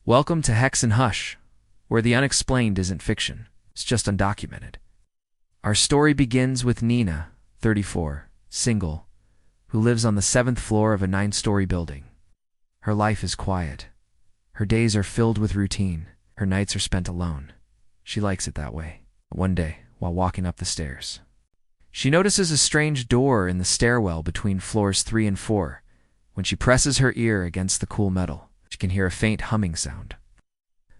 Welcome to Hex and Hush, where the unexplained isn't fiction, it's just undocumented. Our story begins with Nina, 34, single, who lives on the 7th floor of a 9-story building. Her life is quiet. Her days are filled with routine. Her nights are spent alone. She likes it that way. One day, while walking up the stairs, she notices a strange door in the stairwell between floors 3 and 4. When she presses her ear against the cool metal, she can hear a faint humming sound.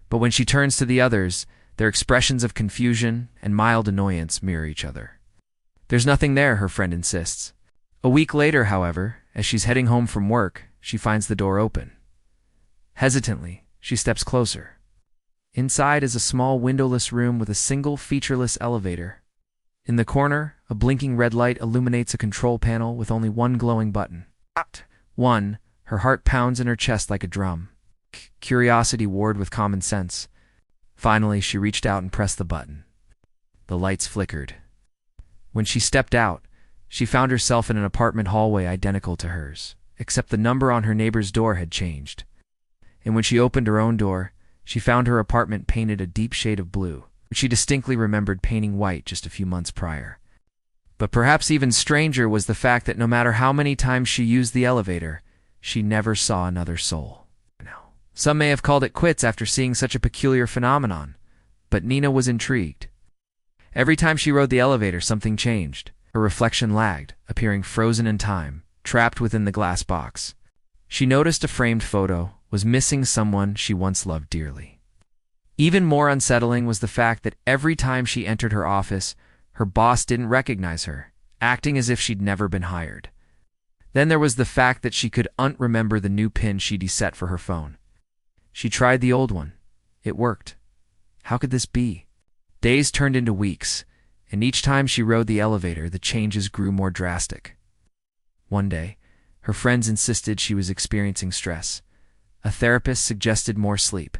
But when she turns to the others, their expressions of confusion and mild annoyance mirror each other. There's nothing there, her friend insists. A week later, however, as she's heading home from work, she finds the door open. Hesitantly, she steps closer. Inside is a small windowless room with a single featureless elevator. In the corner, a blinking red light illuminates a control panel with only one glowing button. Her heart pounds in her chest like a drum. Curiosity warred with common sense. Finally, she reached out and pressed the button. The lights flickered. When she stepped out, she found herself in an apartment hallway identical to hers, except the number on her neighbor's door had changed. And when she opened her own door, she found her apartment painted a deep shade of blue, which she distinctly remembered painting white just a few months prior. But perhaps even stranger was the fact that no matter how many times she used the elevator, she never saw another soul. Some may have called it quits after seeing such a peculiar phenomenon, but Nina was intrigued. Every time she rode the elevator, something changed. Her reflection lagged, appearing frozen in time, trapped within the glass box. She noticed a framed photo was missing someone she once loved dearly. Even more unsettling was the fact that every time she entered her office, her boss didn't recognize her, acting as if she'd never been hired. Then there was the fact that she could remember the new PIN she'd set for her phone. She tried the old one. It worked. How could this be? Days turned into weeks, and each time she rode the elevator, the changes grew more drastic. One day, her friends insisted she was experiencing stress. A therapist suggested more sleep,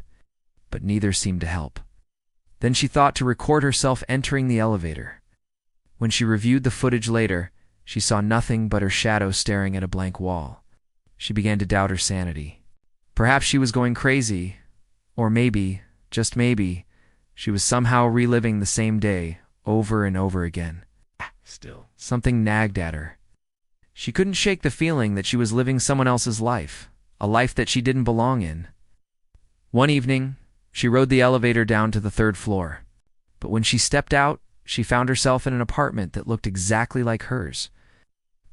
but neither seemed to help. Then she thought to record herself entering the elevator. When she reviewed the footage later, she saw nothing but her shadow staring at a blank wall. She began to doubt her sanity. Perhaps she was going crazy, or maybe, just maybe, she was somehow reliving the same day over and over again. Still, something nagged at her. She couldn't shake the feeling that she was living someone else's life, a life that she didn't belong in. One evening, she rode the elevator down to the 3rd floor. But when she stepped out, she found herself in an apartment that looked exactly like hers.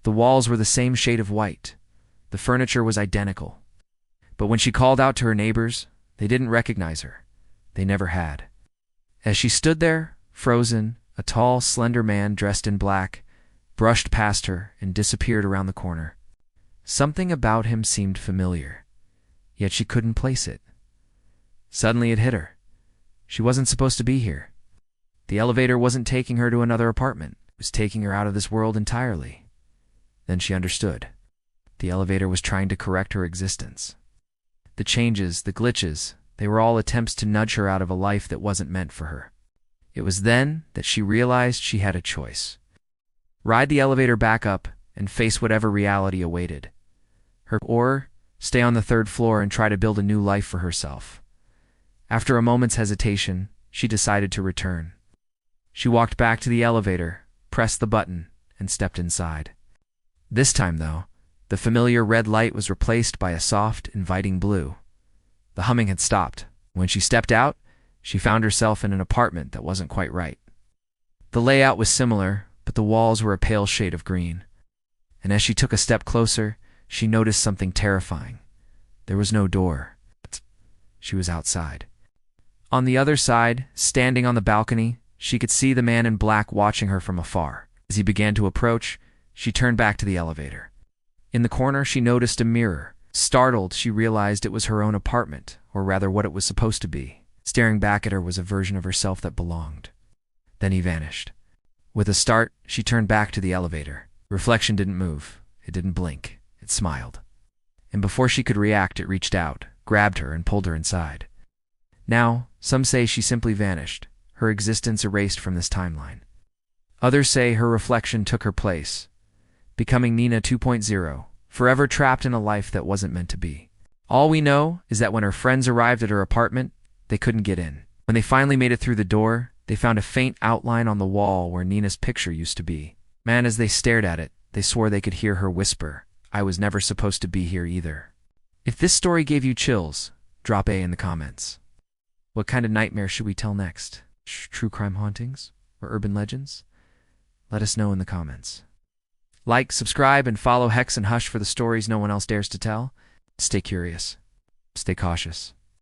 The walls were the same shade of white. The furniture was identical. But when she called out to her neighbors, they didn't recognize her. They never had. As she stood there, frozen, a tall, slender man dressed in black brushed past her and disappeared around the corner. Something about him seemed familiar, yet she couldn't place it. Suddenly it hit her. She wasn't supposed to be here. The elevator wasn't taking her to another apartment. It was taking her out of this world entirely. Then she understood. The elevator was trying to correct her existence. The changes, the glitches, they were all attempts to nudge her out of a life that wasn't meant for her. It was then that she realized she had a choice. Ride the elevator back up and face whatever reality awaited her, or stay on the 3rd floor and try to build a new life for herself. After a moment's hesitation, she decided to return. She walked back to the elevator, pressed the button, and stepped inside. This time, though, the familiar red light was replaced by a soft, inviting blue. The humming had stopped. When she stepped out, she found herself in an apartment that wasn't quite right. The layout was similar, but the walls were a pale shade of green. And as she took a step closer, she noticed something terrifying. There was no door. She was outside. On the other side, standing on the balcony, she could see the man in black watching her from afar. As he began to approach, she turned back to the elevator. In the corner, she noticed a mirror. Startled, she realized it was her own apartment, or rather what it was supposed to be. Staring back at her was a version of herself that belonged. Then he vanished. With a start, she turned back to the elevator. Reflection didn't move. It didn't blink. It smiled. And before she could react, it reached out, grabbed her, and pulled her inside. Now, some say she simply vanished, her existence erased from this timeline. Others say her reflection took her place, becoming Nina 2.0, forever trapped in a life that wasn't meant to be. All we know is that when her friends arrived at her apartment, they couldn't get in. When they finally made it through the door, they found a faint outline on the wall where Nina's picture used to be. Man, as they stared at it, they swore they could hear her whisper, "I was never supposed to be here either." If this story gave you chills, drop A in the comments. What kind of nightmare should we tell next? True crime hauntings or urban legends? Let us know in the comments. Like, subscribe, and follow Hex and Hush for the stories no one else dares to tell. Stay curious. Stay cautious.